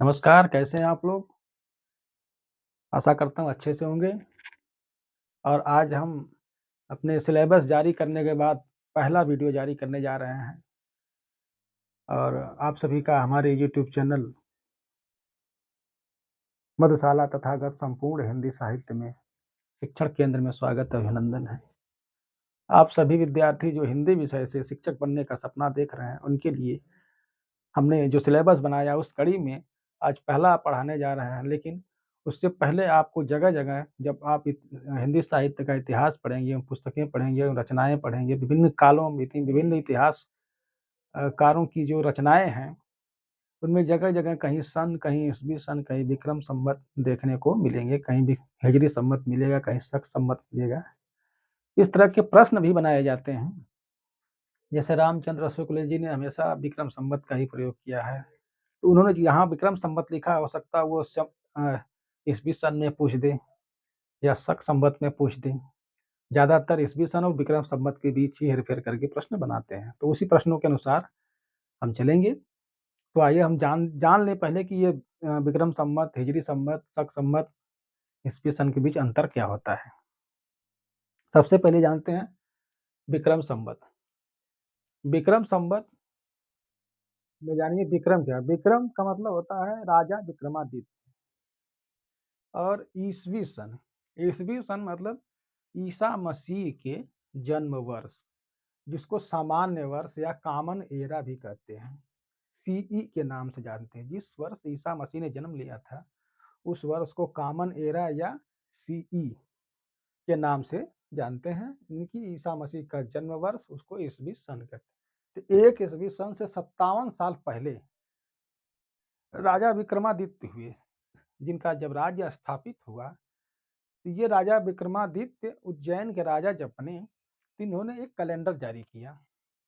नमस्कार, कैसे हैं आप लोग? आशा करता हूँ अच्छे से होंगे और आज हम अपने सिलेबस जारी करने के बाद पहला वीडियो जारी करने जा रहे हैं और आप सभी का हमारे यूट्यूब चैनल मधुशाला तथागत संपूर्ण हिंदी साहित्य में शिक्षण केंद्र में स्वागत अभिनंदन है। आप सभी विद्यार्थी जो हिंदी विषय से शिक्षक बनने का सपना देख रहे हैं, उनके लिए हमने जो सिलेबस बनाया उस कड़ी में आज पहला पढ़ाने जा रहे हैं, लेकिन उससे पहले आपको जगह-जगह जब आप हिंदी साहित्य का इतिहास पढ़ेंगे, पुस्तकें पढ़ेंगे, रचनाएँ पढ़ेंगे, विभिन्न कालों में विभिन्न इतिहास कारों की जो रचनाएँ हैं, उनमें जगह-जगह कहीं सन, कहीं ईस्वी सन, कहीं विक्रम संवत देखने को मिलेंगे, कहीं भी हिजरी संवत मिलेगा, कहीं शक संवत मिलेगा। इस तरह के प्रश्न भी बनाए जाते हैं। जैसे रामचंद्र शुक्ल जी ने हमेशा विक्रम संवत का ही प्रयोग किया है। तो उन्होंने यहाँ विक्रम संवत लिखा, हो सकता है वो ईस्वी सन में पूछ दें या शक संवत में पूछ दें। ज़्यादातर ईस्वी सन और विक्रम संवत के बीच ही हेर-फेर करके प्रश्न बनाते हैं। तो उसी प्रश्नों के अनुसार हम चलेंगे। तो आइए हम जान जान लें पहले कि ये विक्रम संवत, हिजरी संवत, शक संवत, ईस्वी सन के बीच अंतर क्या होता है। सबसे पहले जानते हैं विक्रम संवत। विक्रम संवत में जानिए विक्रम क्या है? विक्रम का मतलब होता है राजा विक्रमादित्य और ईसवी सन मतलब ईसा मसीह के जन्म वर्ष, जिसको सामान्य वर्ष या कॉमन एरा भी कहते हैं। सीई के नाम से जानते हैं। जिस वर्ष ईसा मसीह ने जन्म लिया था, उस वर्ष को कॉमन एरा या सीई के नाम से जानते हैं। इनकी ईसा मसीह का जन्म वर्ष उसको ईसवी सन कहते हैं। तो एक ईसवी सन से 57 साल पहले राजा विक्रमादित्य हुए, जिनका जब राज्य स्थापित हुआ, तो ये राजा विक्रमादित्य उज्जैन के राजा जब बने, तो इन्होंने एक कैलेंडर जारी किया,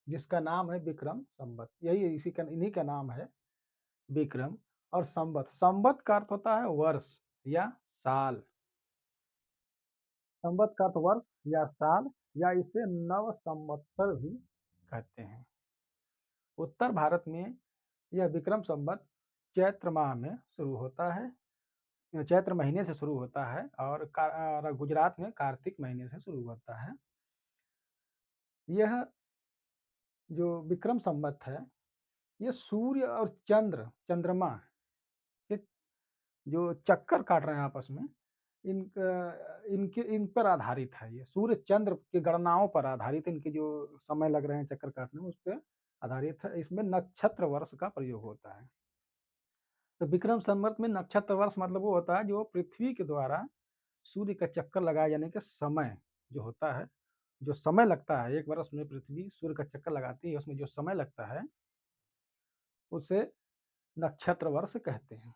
जिसका नाम है विक्रम संवत। यही इन्हीं का नाम है विक्रम। और संवत, संवत का अर्थ होता है वर्ष या साल। संवत का अर्थ वर्ष या साल, या इसे नव संवत्सर भी कहते हैं। उत्तर भारत में यह विक्रम संवत चैत्र माह में शुरू होता है, चैत्र महीने से शुरू होता है और गुजरात में कार्तिक महीने से शुरू होता है। यह जो विक्रम संवत है, ये सूर्य और चंद्रमा के जो चक्कर काट रहे हैं आपस में, इन पर आधारित है। ये सूर्य चंद्र की गणनाओं पर आधारित, इनके जो समय लग रहे हैं चक्कर काटने में, उस पर आधारित है। इसमें नक्षत्र वर्ष का प्रयोग होता है। तो विक्रम संवत में नक्षत्र वर्ष मतलब वो होता है जो पृथ्वी के द्वारा सूर्य का चक्कर लगाए जाने के समय जो होता है, जो समय लगता है एक वर्ष में पृथ्वी सूर्य का चक्कर लगाती है, उसमें जो समय लगता है उसे नक्षत्र वर्ष कहते हैं।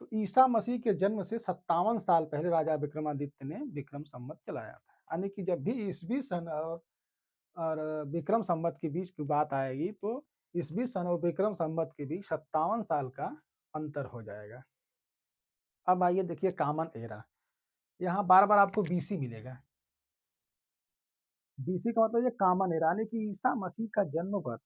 तो ईसा मसीह के जन्म से 57 साल पहले राजा विक्रमादित्य ने विक्रम संवत चलाया था। यानी कि जब भी ईसवी सन और विक्रम संवत के बीच की बात आएगी, तो ईसवी सन और विक्रम संवत के बीच 57 साल का अंतर हो जाएगा। अब आइए देखिए कॉमन एरा। यहाँ बार-बार आपको बीसी मिलेगा। बीसी का मतलब ये कॉमन एरा, यानी कि ईसा मसीह का जन्म वर्ष,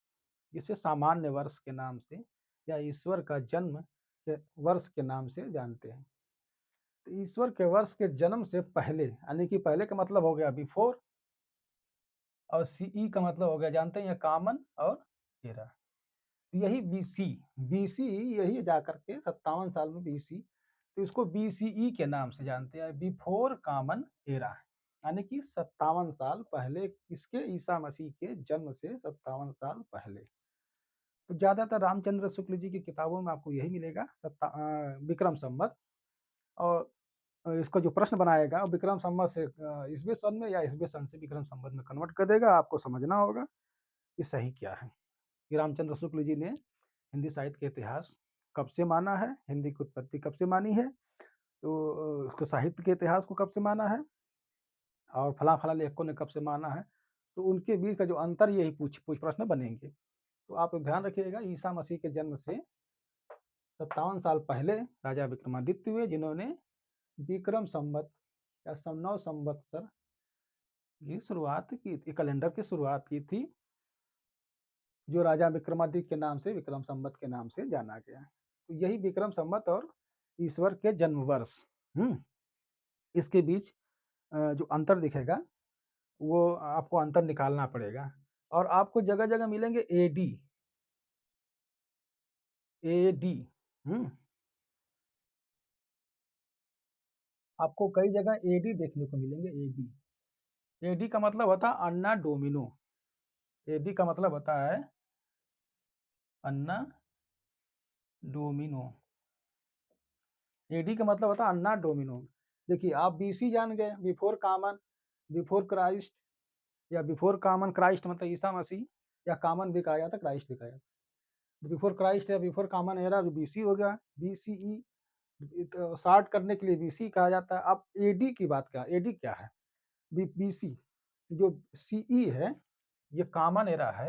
जिसे सामान्य वर्ष के नाम से या ईश्वर का जन्म के वर्ष के नाम से जानते हैं। तो ईश्वर के वर्ष के जन्म से पहले, यानी कि पहले का मतलब हो गया बिफोर, और सीई का मतलब हो गया जानते हैं ये कॉमन और एरा। तो यही बीसी, बीसी यही जाकर के 57 साल में बीसी, तो इसको बीसीई के नाम से जानते हैं, बिफोर कॉमन एरा। यानी कि 57 साल पहले, किसके? ईसा मसीह के जन्म से 57 साल पहले। तो ज़्यादातर रामचंद्र शुक्ल जी की किताबों में आपको यही मिलेगा, विक्रम संवत। और इसका जो प्रश्न बनाएगा विक्रम संवत से ईसवी सन में या ईसवी सन से विक्रम संवत में कन्वर्ट कर देगा। आपको समझना होगा कि सही क्या है। कि रामचंद्र शुक्ल जी ने हिंदी साहित्य के इतिहास कब से माना है, हिंदी की उत्पत्ति कब से मानी है, तो उसके साहित्य के इतिहास को कब से माना है, और फला-फला लेखकों ने कब से माना है। तो उनके बीच का जो अंतर, यही पूछ पूछ प्रश्न बनेंगे। तो आप ध्यान रखिएगा, ईसा मसीह के जन्म से 57 साल पहले राजा विक्रमादित्य हुए, जिन्होंने विक्रम संवत या नव संवत्सर की शुरुआत की थी, कैलेंडर की शुरुआत की थी, जो राजा विक्रमादित्य के नाम से विक्रम संवत के नाम से जाना गया। तो यही विक्रम संवत और ईश्वर के जन्म वर्ष, इसके बीच जो अंतर दिखेगा, वो आपको अंतर निकालना पड़ेगा और आपको जगह-जगह मिलेंगे एडी, एडी, हुँ? आपको कई जगह एडी देखने को मिलेंगे, एडी। एडी का मतलब होता है अन्ना डोमिनो, एडी का मतलब होता है अन्ना डोमिनो, एडी का मतलब होता है अन्ना डोमिनो। देखिए, आप बीसी जान गए, बिफोर कॉमन, बिफोर क्राइस्ट या बिफोर कॉमन, क्राइस्ट मतलब ईसा मसीह, या कॉमन भी कहा जाता है, क्राइस्ट भी कहा जाता है। बिफोर क्राइस्ट या बिफोर कॉमन एरा बीसी हो गया, बीसीई शॉर्ट करने के लिए बीसी कहा जाता है। अब एडी की बात क्या, एडी क्या है? बीसी जो सीई है, ये कॉमन एरा है,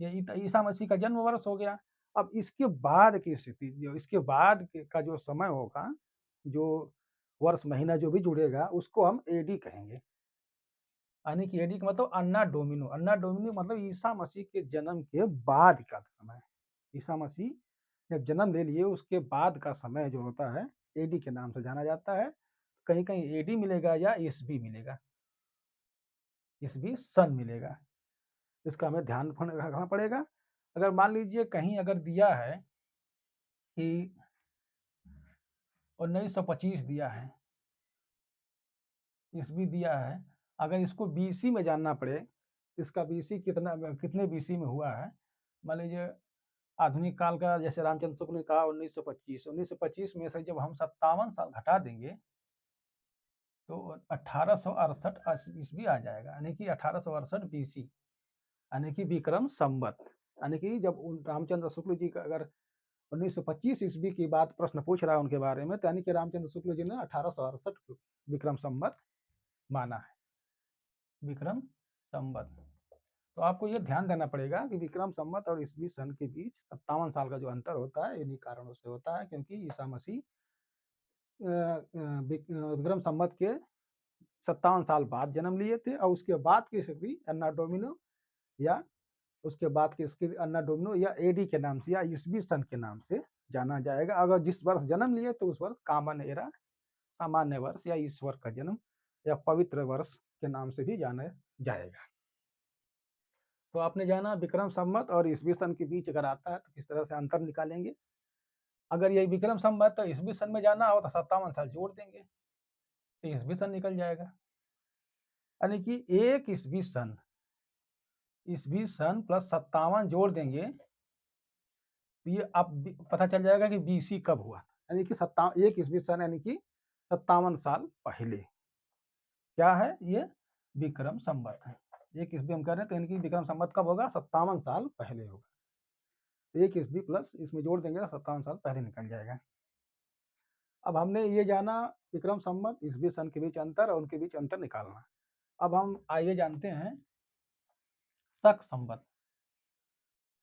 ये ईसा मसीह का जन्म वर्ष हो गया। अब इसके बाद की स्थिति, जो इसके बाद का जो समय होगा, जो वर्ष महीना जो भी जुड़ेगा, उसको हम एडी कहेंगे। यानी कि एडी का मतलब अन्ना डोमिनो, अन्ना डोमिनो मतलब ईसा मसीह के जन्म के बाद का समय। ईसा मसीह जब जन्म ले लिए उसके बाद का समय जो होता है, एडी के नाम से जाना जाता है। कहीं-कहीं एडी मिलेगा या ईसवी मिलेगा, ईसवी सन मिलेगा। इसका हमें ध्यान रखना पड़ेगा। अगर मान लीजिए कहीं अगर दिया है कि 1925 दिया है, ईस्वी दिया है, अगर इसको बीसी में जानना पड़े, इसका बीसी कितने बीसी में हुआ है, मान लीजिए आधुनिक काल का, जैसे रामचंद्र शुक्ल ने कहा 1925, 1925 में से जब हम 57 साल घटा देंगे तो 1868 ईस्वी आ जाएगा, यानी कि 1868 बीसी, यानी कि विक्रम संवत। यानी कि जब रामचंद्र शुक्ल जी का अगर 1925 ईस्वी की बात प्रश्न पूछ रहा है उनके बारे में, तो यानी कि रामचंद्र शुक्ल जी ने 1868 विक्रम संवत माना है, विक्रम संवत। तो आपको ये ध्यान देना पड़ेगा कि विक्रम संवत और ईस्वी सन के बीच 57 साल का जो अंतर होता है, इन्हीं कारणों से होता है, क्योंकि ईसा मसीह विक्रम संवत के 57 साल बाद जन्म लिए थे और उसके बाद की स्थिति अन्ना डोमिनो या उसके बाद की स्थिति अन्ना डोमिनो या एडी के नाम से या ईस्वी सन के नाम से जाना जाएगा। अगर जिस वर्ष जन्म लिए तो उस वर्ष कॉमन एरा, सामान्य वर्ष या ईश्वर का जन्म या पवित्र वर्ष के नाम से भी जाना जाएगा। तो आपने जाना विक्रम संवत और ईस्वी सन के बीच अगर आता है तो किस तरह से अंतर निकालेंगे। अगर ये विक्रम संवत तो ईस्वी सन में जाना हो तो 57 साल जोड़ देंगे तो ईस्वी सन निकल जाएगा। यानी कि एक ईस्वी सन प्लस 57 जोड़ देंगे तो ये अब पता चल जाएगा कि बीसी कब हुआ, यानी कि एक ईस्वी सन यानी कि 57 साल पहले क्या है, ये विक्रम संवत है। एक ईस्वी हम कह रहे हैं तो यानी कि विक्रम संवत कब होगा, 57 साल पहले होगा। एक ईस्वी प्लस इसमें जोड़ देंगे तो 57 साल पहले निकल जाएगा। अब हमने ये जाना विक्रम संवत ईस्वी सन के बीच अंतर और उनके बीच अंतर निकालना। अब हम आइए जानते हैं शक संवत।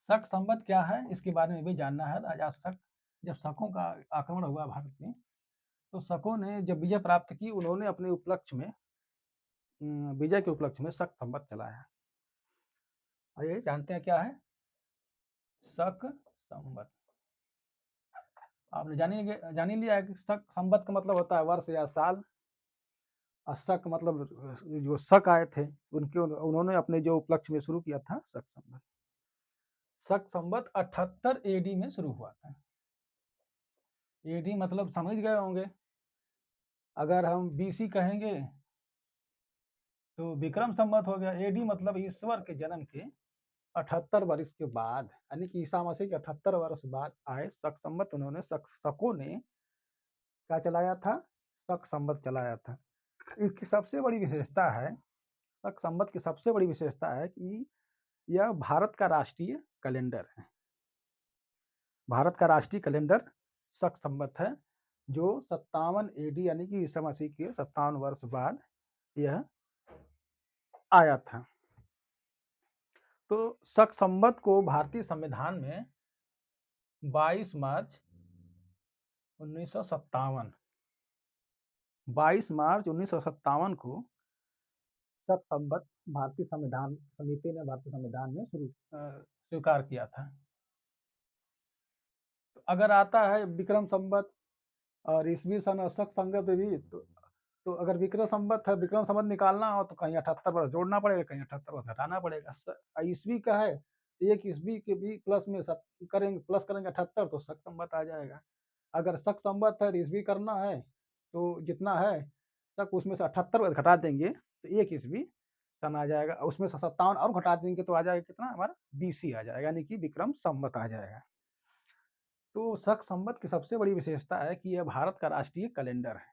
शक संवत क्या है, इसके बारे में भी जानना है। राजा शक, जब शकों का आक्रमण हुआ भारत में, तो शकों ने जब विजय प्राप्त की, उन्होंने अपने उपलक्ष्य में विजय के उपलक्ष्य में शक संवत चलाया। आइए जानते हैं क्या है शक संवत। आपने जान ही लिया है कि शक संवत का मतलब होता है वर्ष या साल, और शक मतलब जो शक आए थे उनके, उन्होंने अपने जो उपलक्ष्य में शुरू किया था शक संवत। शक संवत 78 एडी में शुरू हुआ था। एडी मतलब समझ गए होंगे, अगर हम बीसी कहेंगे तो विक्रम संवत हो गया, एडी मतलब ईश्वर के जन्म के 78 वर्ष के बाद, यानी कि ईसा मसीह के 78 वर्ष बाद आए शक संवत। उन्होंने शकों ने क्या चलाया था, शक संवत चलाया था। इसकी सबसे बड़ी विशेषता है, शक संवत की सबसे बड़ी विशेषता है कि यह भारत का राष्ट्रीय कैलेंडर है। भारत का राष्ट्रीय कैलेंडर शक संवत है, जो 57 एडी यानी कि ईसा मसीह के 57 वर्ष बाद यह आया था। तो शक संवत को भारतीय संविधान में 22 मार्च 1957, 22 मार्च 1957 को शक संवत भारतीय संविधान समिति ने भारतीय संविधान में स्वीकार किया था। अगर आता है विक्रम संवत और ईस्वी सन और शक संवत भी, तो अगर विक्रम संवत है, विक्रम संवत निकालना हो तो कहीं 78 वर्ष जोड़ना पड़ेगा, कहीं 78 वर्ष घटाना पड़ेगा। ईस्वी का है, एक ईस्वी के भी प्लस में करेंगे, प्लस करेंगे 78 तो शक संवत आ जाएगा। अगर शक संवत है, ईस्वी करना है तो जितना है शक, उसमें से 78 घटा देंगे तो एक ईस्वी सन आ जाएगा। उसमें से 57 और घटा देंगे तो आ जाएगा कितना, हमारा बीसी आ जाएगा, यानी कि विक्रम संवत आ जाएगा। तो शक संवत की सबसे बड़ी विशेषता है कि यह भारत का राष्ट्रीय कैलेंडर है।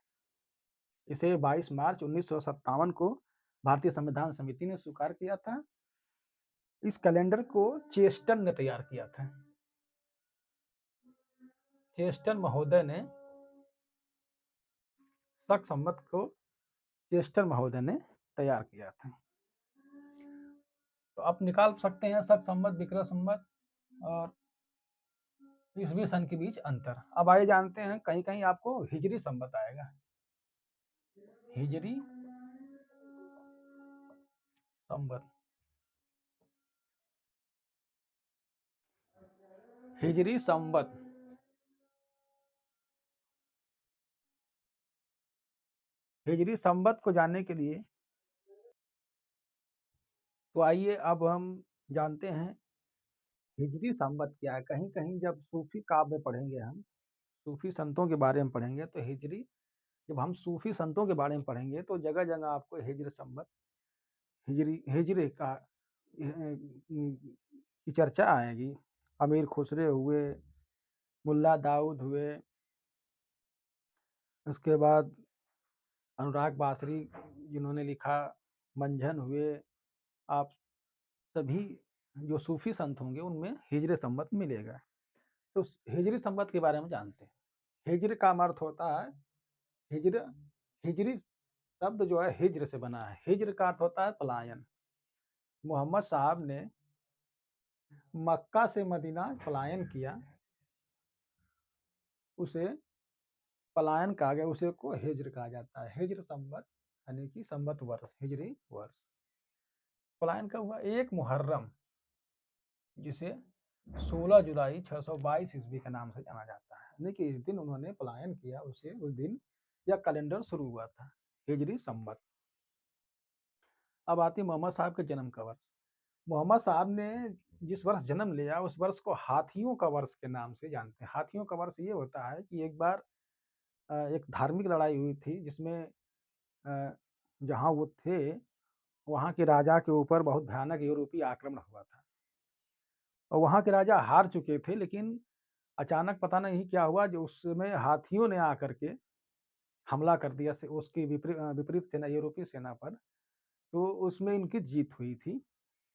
इसे 22 मार्च 1957 को भारतीय संविधान समिति ने स्वीकार किया था। इस कैलेंडर को चेस्टन ने तैयार किया था। चेस्टन महोदय ने शक संवत को चेस्टन महोदय ने तैयार किया था। तो आप निकाल सकते हैं शक संवत, विक्रम संवत और ईस्वी सन के बीच अंतर। अब आइए जानते हैं, कहीं कहीं आपको हिजरी संवत आएगा। हिजरी संवत, हिजरी संवत, हिजरी संवत को जानने के लिए तो आइए अब हम जानते हैं हिजरी संवत क्या है। कहीं कहीं जब सूफी काव्य पढ़ेंगे, हम सूफी संतों के बारे में पढ़ेंगे तो हिजरी, जब हम सूफी संतों के बारे में पढ़ेंगे तो जगह जगह आपको हिजरी संवत, हिजरी हिजरे का की चर्चा आएगी। अमीर खुसरे हुए, मुल्ला दाऊद हुए, उसके बाद अनुराग बासरी जिन्होंने लिखा, मंझन हुए, आप सभी जो सूफी संत होंगे उनमें हिजरी संवत मिलेगा। तो हिजरी संवत के बारे में जानते हैं। हिजर का अर्थ होता है, हिजर, हिजरी शब्द जो है हिजर से बना है। हिजर का अर्थ होता है पलायन। मोहम्मद साहब ने मक्का से मदीना पलायन किया, उसे पलायन कहा गया, उसे को हिजर कहा जाता है। हिजर संवत यानी कि संवत वर्ष, हिजरी वर्ष। पलायन कब हुआ? एक मुहर्रम, जिसे 16 जुलाई 622 ईस्वी के नाम से जाना जाता है, यानी कि इस दिन उन्होंने पलायन किया, उसे उस दिन यह कैलेंडर शुरू हुआ था, हिजरी संवत। अब आती मोहम्मद साहब के जन्म का वर्ष। मोहम्मद साहब ने जिस वर्ष जन्म लिया उस वर्ष को हाथियों का वर्ष के नाम से जानते हैं। हाथियों का वर्ष ये होता है कि एक बार एक धार्मिक लड़ाई हुई थी, जिसमें जहाँ वो थे वहाँ के राजा के ऊपर बहुत भयानक यूरोपीय आक्रमण हुआ था और वहाँ के राजा हार चुके थे, लेकिन अचानक पता नहीं क्या हुआ, जो उस समय हाथियों ने आकर के हमला कर दिया उसकी विपरीत सेना, यूरोपीय सेना पर। तो उसमें इनकी जीत हुई थी।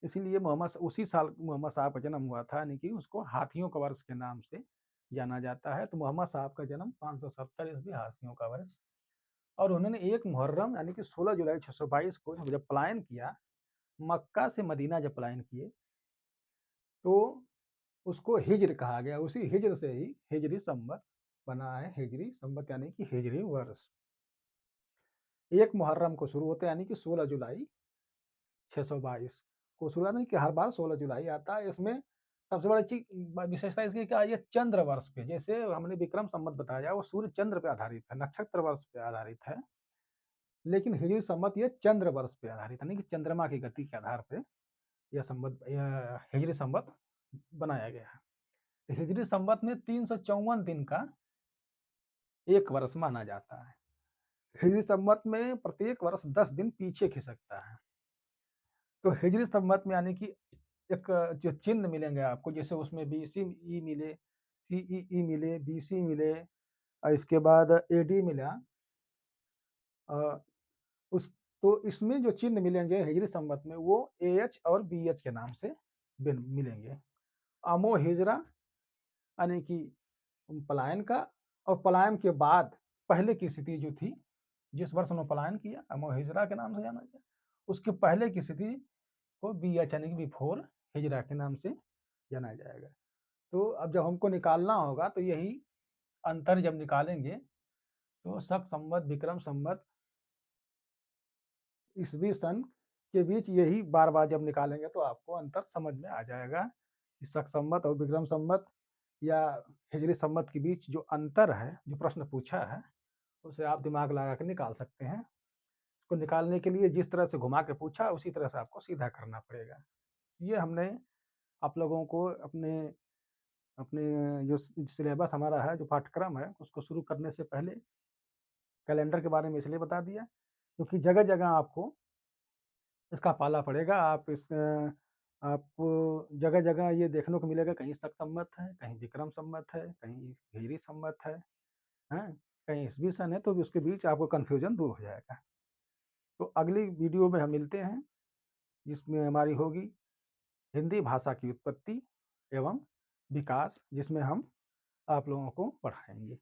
इसीलिए मोहम्मद उसी साल मोहम्मद साहब का जन्म हुआ था, यानी कि उसको हाथियों का वर्ष के नाम से जाना जाता है। तो मोहम्मद साहब का जन्म 570 ईस्वी, हाथियों का वर्ष। और उन्होंने एक मुहर्रम यानी कि 16 जुलाई 622 को जब पलायन किया, मक्का से मदीना जब पलायन किए, तो उसको हिजर कहा गया। उसी हिजर से ही हिजरी संवत बना है। हिजरी संवत यानी कि हिजरी वर्ष। एक मुहर्रम को शुरू होता है, यानी कि 16 जुलाई 622 को शुरू, नहीं कि हर बार 16 जुलाई आता है। इसमें सबसे बड़ी चीज विशेषता इसकी क्या है, ये चंद्र वर्ष पे, जैसे हमने विक्रम संवत बताया वो सूर्य चंद्र पे आधारित है, नक्षत्र वर्ष पे आधारित है, लेकिन हिजरी संवत ये चंद्र वर्ष पे आधारित है, नहीं कि चंद्रमा की गति के आधार पे यह संवत, हिजरी संवत बनाया गया है। तो हिजरी संवत में 354 दिन का एक वर्ष माना जाता है। हिजरी संवत में प्रत्येक वर्ष 10 दिन पीछे खिसकता है। तो हिजरी संवत में यानी कि एक जो चिन्ह मिलेंगे आपको, जैसे उसमें BCE मिले, CEE मिले, BC मिले और इसके बाद AD मिला, उस तो इसमें जो चिन्ह मिलेंगे हिजरी संवत में वो AH और BH के नाम से मिलेंगे। अमो हिजरा यानी कि पलायन का, और पलायन के बाद पहले की स्थिति जो थी, जिस वर्ष उन्होंने पलायन किया अमो हिजरा के नाम से जाना गया, उसके पहले की स्थिति को BH यानी कि बिफोर हिजरा के नाम से जाना जाएगा। तो अब जब हमको निकालना होगा तो यही अंतर जब निकालेंगे तो शक संवत, विक्रम संवत, ईस्वी सन के बीच यही बार बार जब निकालेंगे तो आपको अंतर समझ में आ जाएगा कि शक संवत और विक्रम संवत या हिजरी संवत के बीच जो अंतर है, जो प्रश्न पूछा है, उसे आप दिमाग लगा के निकाल सकते हैं। उसको निकालने के लिए जिस तरह से घुमा के पूछा, उसी तरह से आपको सीधा करना पड़ेगा। ये हमने आप लोगों को अपने अपने जो सिलेबस हमारा है, जो पाठ्यक्रम है, उसको शुरू करने से पहले कैलेंडर के बारे में इसलिए बता दिया, क्योंकि जगह-जगह आपको इसका पाला पड़ेगा। आपको जगह-जगह ये देखने को मिलेगा, कहीं शक संवत है, कहीं विक्रम संवत है, कहीं हिजरी संवत है, हैं? कहीं ईसवी सन है, तो उसके बीच आपको कन्फ्यूज़न दूर हो जाएगा। तो अगली वीडियो में हम मिलते हैं, जिसमें हमारी होगी हिंदी भाषा की उत्पत्ति एवं विकास, जिसमें हम आप लोगों को पढ़ाएँगे।